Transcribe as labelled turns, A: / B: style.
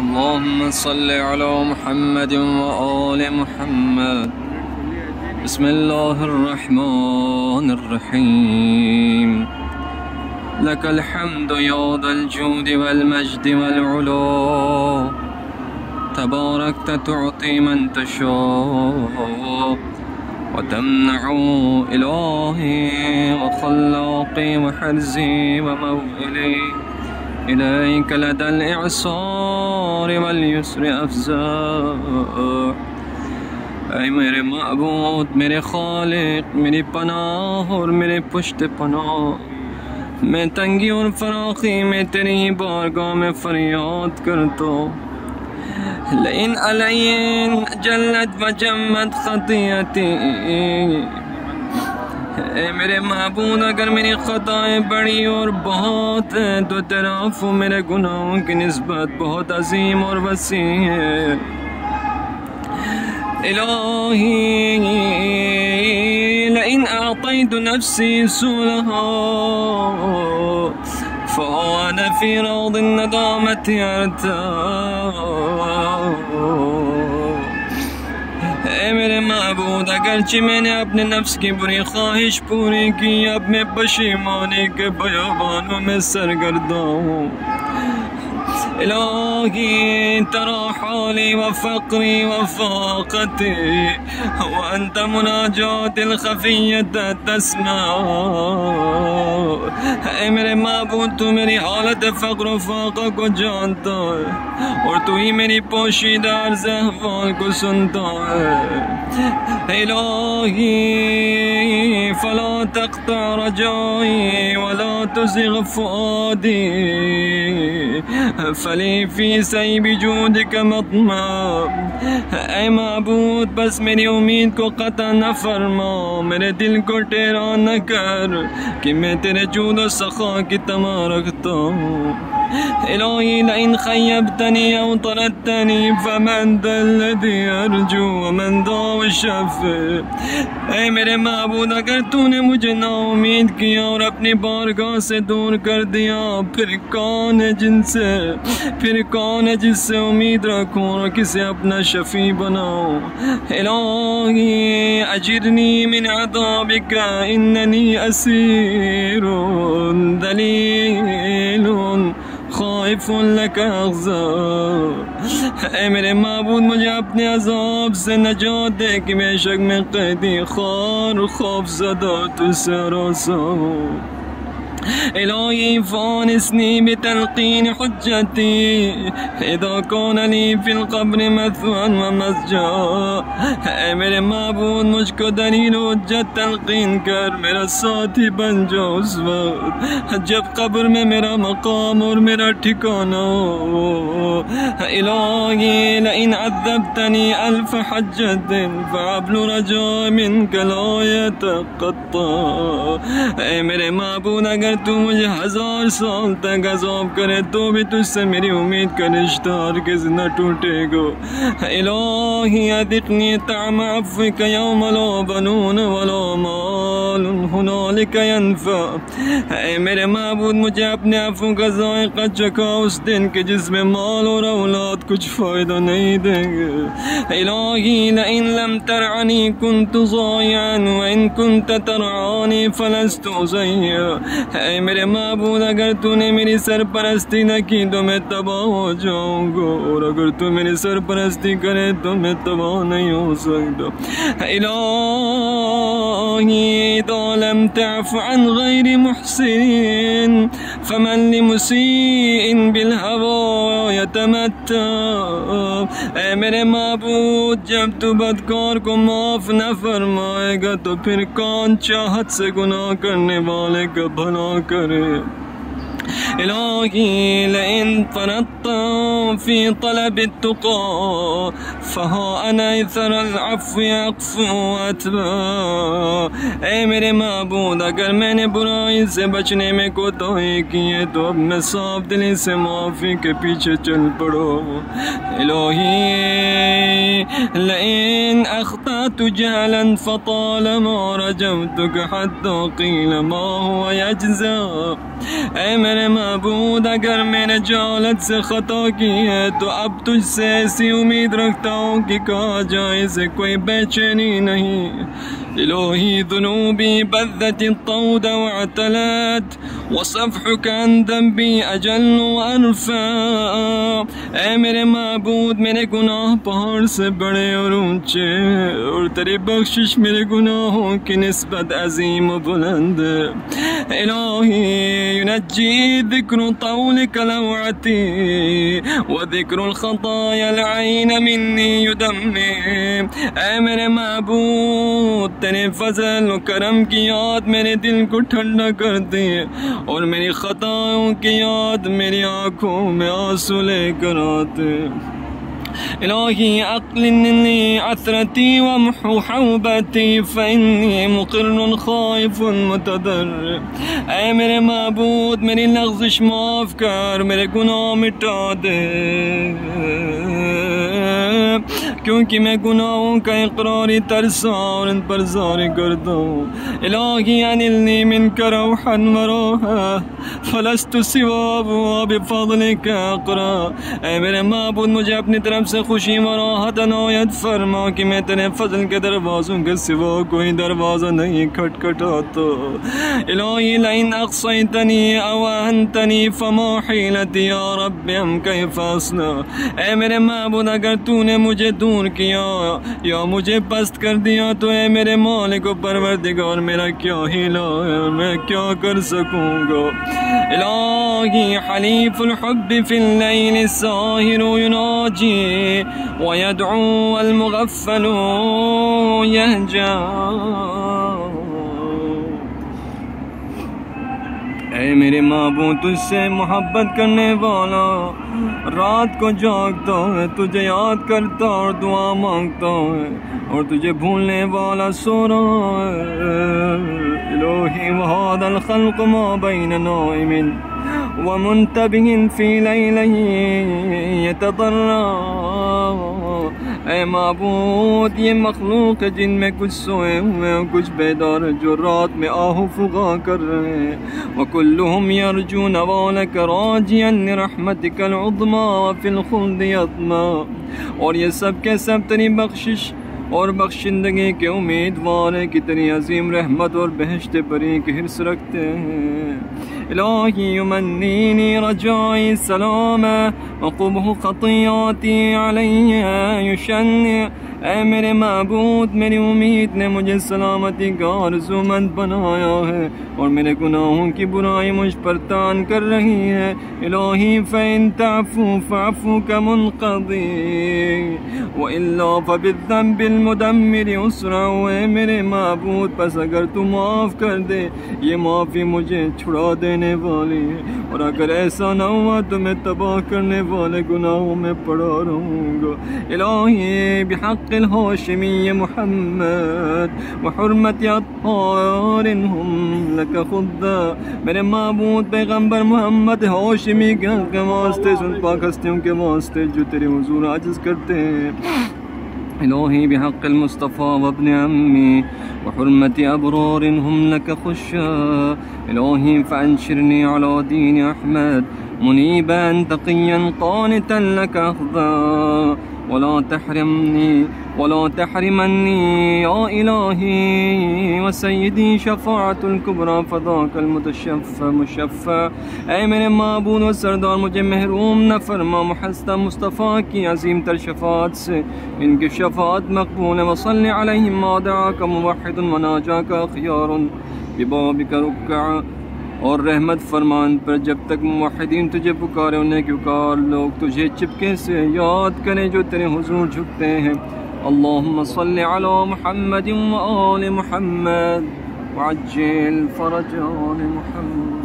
A: اللهم صل على محمد وآل محمد. بسم الله الرحمن الرحيم. لك الحمد يا ذا الجود والمجد والعلا، تباركت تعطي من تشاء وتمنع إلهي وخلاقي وحرزي وموئلي، إليك لدى الإعصار واليسر أفزع। اے میرے معبود، میرے خالق، میری پناہ اور میرے پشت پناہ، میں تنگی اور فراخی میں تیری بارگاہ میں فریاد کرتا ہوں۔ لئن علین جلت وجمت خطیئتی، اے میرے معبود اگر میری خطائیں بڑی اور بہت ہیں تو تیرا عفو میرے گناہوں کی نسبت بہت عظیم اور وسیع ہے۔ الہی لئن اعطیت نفسی سولہا فانا فی روض الندامت ارتاح۔ اے میرے معبود اگرچہ میں نے اپنے نفس کی بری خواہش پوری کی، اب میں پشیمانی کے بیابانوں میں سرگرداں ہوں۔ الہی ترى حالي وفقري وفاقتي وأنت مناجاتي الخفية تسمع۔ اے میرے معبود تو میری حالت فقر و فاقہ کو جانتا ہے اور تو ہی میری پوشیدہ عرض احوال کو سنتا ہے۔ الہی فلا تقطع رجائي ولا تزغ فؤادي، فلی فی سیب جودک مطمع۔ اے معبود بس میری امید کو قطع نہ فرما، میرے دل کو ٹیڑھا نہ کر کہ میں تیرے جود و سخا کی طمع رکھتا ہوں۔ الہی لئن خیبتنی او طردتنی فمن ذا الذی ارجو ومن ذا الشفع۔ اے میرے معبود اگر تو نے مجھے نا امید کیا اور اپنی بارگاہ سے دور کر دیا، پھر کون ہے جس سے امید رکھوں اور کسے اپنا شفیع بناؤں۔ الہی اجرنی من عذابک اننی اسیر ذلیل خائف لک اخضع۔ اے میرے معبود مجھے اپنے عذاب سے نجات دے کہ بے شک میں قیدی خوار خوف زدہ تجھ سے ہراساں ہوں۔ الہی فانسنی بتلقین حجتی اذا کان لی فی القبر مثوى ومسجا۔ اے میرے معبود مجھ کو دلیل حجت تلقین کر، میرا ساتھی بن جا اس وقت جب قبر میں میرا مقام اور میرا ٹھکانہ ہو۔ الہی لئن عذبتنی الف حجت فحبل رجاء منک لا یتقطع۔ اے میرے معبود اگر تو مجھے 1000 سال تک عذاب کرے تو بھی تجھ سے میری امید کا رشتہ ہرگز نہ ٹوٹے گا۔ الہی اذقنی طعم عفوک یوم لا بنون ولا مال ہنالک ینفع۔ اے میرے معبود مجھے اپنے عفو کا ذائقہ چکھا اس دن کے جس میں مال اور اولاد کچھ فائدہ نہیں دیں گے۔ الہی لئن لم ترعنی کنت ضائعا وان کنت ترعانی فلست ضیعا۔ اے میرے معبود اگر تو نے میری سرپرستی نہ کی تو میں تباہ ہو جاؤں گا، اور اگر تو میری سرپرستی کرے تو میں تباہ نہیں ہو سکتا۔ الہی اذا لم تعف عن غیر محسن فمن لمسیء بالہوى یتمتع۔ اے میرے معبود جب تو بدکار کو معاف نہ فرمائے گا تو پھر کون چاہت سے گناہ کرنے والے کا بھلا کرے۔ الہی لئن فرطت فی طلب التقى فہا انا اثر العفو اقفو اتبع۔ اے میرے معبود اگر میں نے برائی سے بچنے میں کوتاہی کی ہے تو اب میں صاف دلی سے معافی کے پیچھے چل پڑو۔ الہی لئن اخطأت جهلا فطالما رجوتك حتى قيل ما هو يجزى۔ ऐ मेरे महबूद अगर मैंने जालत से खता की है तो अब तुझसे ऐसी उम्मीद रखता हूँ कि कहा जाए से कोई बेचैनी नहीं। इलाही दुनूबी बद्दत तौद वअतलत वसफ़हुक अन ज़ंबी अजल वअरफ़ा। ऐ मेरे महबूद मेरे गुनाह पहाड़ से बड़े और ऊंचे और तेरी बख्शिश मेरे गुनाहों की निस्बत अजीम व बुलंद। इलाही युनज्जी ज़िक्र तौलिक लवअती व ज़िक्रुल ख़तायाल ऐन मिन्नी युदम्मी। ऐ मेरे महबूद तेरे फजल और करम की याद मेरे दिल को ठंडा कर दे और मेरी खताओं की याद मेरी आँखों में आंसू लेकर आते। इलाही अक़्लिनी असरती वम्हु हौबती फ़इन्नी मुक़िर्रुन ख़ाइफ़ुन मुतदर्रिर। ऐ मेरे महबूद मेरी लग़्ज़िश माफ़ कर, मेरे गुनाह मिटा दे क्योंकि मैं गुनाहों का इक़रारी तरसा और इन पर ज़ारी करता हूँ। इलाही अनिलनी मिनका रौहन व रोहा फलस्तु सिवा बिफ़ज़लिका अक़रा। ऐ मेरे महबूद मुझे अपनी तरफ से खुशी व राहत अनायत फरमा कि मैं तेरे फजल के दरवाज़ों के सिवा कोई दरवाज़ा नहीं खटखटाता। इलाही लइन अक़सैतनी औ अहन्तनी फ़मा हीलती या रब्बी हम कैफ़ अस्ना। ऐ मेरे महबूद अगर तूने मुझे दूर किया या मुझे पस्त कर दिया तो ऐ मेरे मालिक व परवरदिगार मेरा क्या हीला है, मैं क्या कर सकूँगा। इलाही हलीफ़ुल हुब्बि फ़िल लैलि साहिरु युनाजी व यदअू वल मुग़फ़्फ़लु यहजा। ऐ मेरे महबूब तुझसे मोहब्बत करने वाला रात को जागता है, तुझे याद करता और दुआ मांगता है और तुझे भूलने वाला सो रहा है। इलाही वहादल खल्क़ मा बैन नाइमिन व मुंतबिहिन फ़ी लैलिही यतदर्रा। ऐ माबूद ये मखलूक है जिनमें कुछ सोए हुए हैं कुछ बेदार हैं जो रात में आहू फुगा कर रहे हैं। व कुल्लुहुम यरजून नवालक राजियन रहमतिकल उज़्मा व फिल खुल्दि यत्मा। और ये सब के सब तेरी बख्शिश और बख्शिंदगी के उम्मीदवार है कि तेरी अजीम रहमत और बहश्त बरी की हिर्स रखते हैं। इलाही युमन्नीनी रजाई सलामा व क़ुबहु ख़तियाती अलैया युशन्नी। ऐ मेरे महबूद मेरी उम्मीद ने मुझे सलामती का आरज़ूमंद बनाया है और मेरे गुनाहों की बुराई मुझ पर तान कर रही है। इलाही फ़इन तअफ़ू फ़अफ़ू का मुनक़दी व इल्ला फ़बिज़्ज़ंबिल मुदम्मिर उसरा। ऐ मेरे महबूद बस अगर तू माफ़ कर दे ये माफ़ी मुझे छुड़ा देने वाली है और अगर ऐसा न हुआ तो मैं तबाह करने वाले गुनाहों में पड़ा रहूँगा। इलाही बिहक़्क़िल हाशिमी मुहम्मद व हुर्मति अत्हारिन हुम लक खुद्दा। मेरे महबूद पैगम्बर मोहम्मद हाशिमी के वास्ते सुन पाक हस्तियों के वास्ते जो तेरे हुज़ूर आजिज़ करते हैं। इलाही बिहक़्क़िल मुस्तफ़ा व इब्न अम्मी व हुर्मति अबरारिन हुम लक खुश्शा। इलाही फ़अंशिरनी अला दीन अहमद मुनीबन तक़िय्यन क़ानितन लक अख़ज़ा। वला तहरिमन्नी या इलाही व सय्यदी शफ़ाअतुल कुबरा फ़ज़ाकल मुतशफ़्फ़ा मुशफ़्फ़ा। ऐ मेरे माबूद व सरदार मुझे महरूम न फरमा मुहस्ता मुस्तफ़ा की अज़ीम तर शफ़ाअत से। इनकी शफ़ाअत मक़बूल है। व सल्लि अलैहिम मा दआका मुवहिदुन व नाजाका ख़ियारुन बिबाबिका रुक्का। और रहमत फरमान पर जब तक मुवहिदीन तुझे पुकारे उन्हें पुकार लोग तुझे चिपके से याद करें जो तेरे हुज़ूर झुकते हैं। अल्लाहुम्मा सल्लि अला मुहम्मदिन व आलि मुहम्मद व अज्जिल फ़रजान मुहम्मद।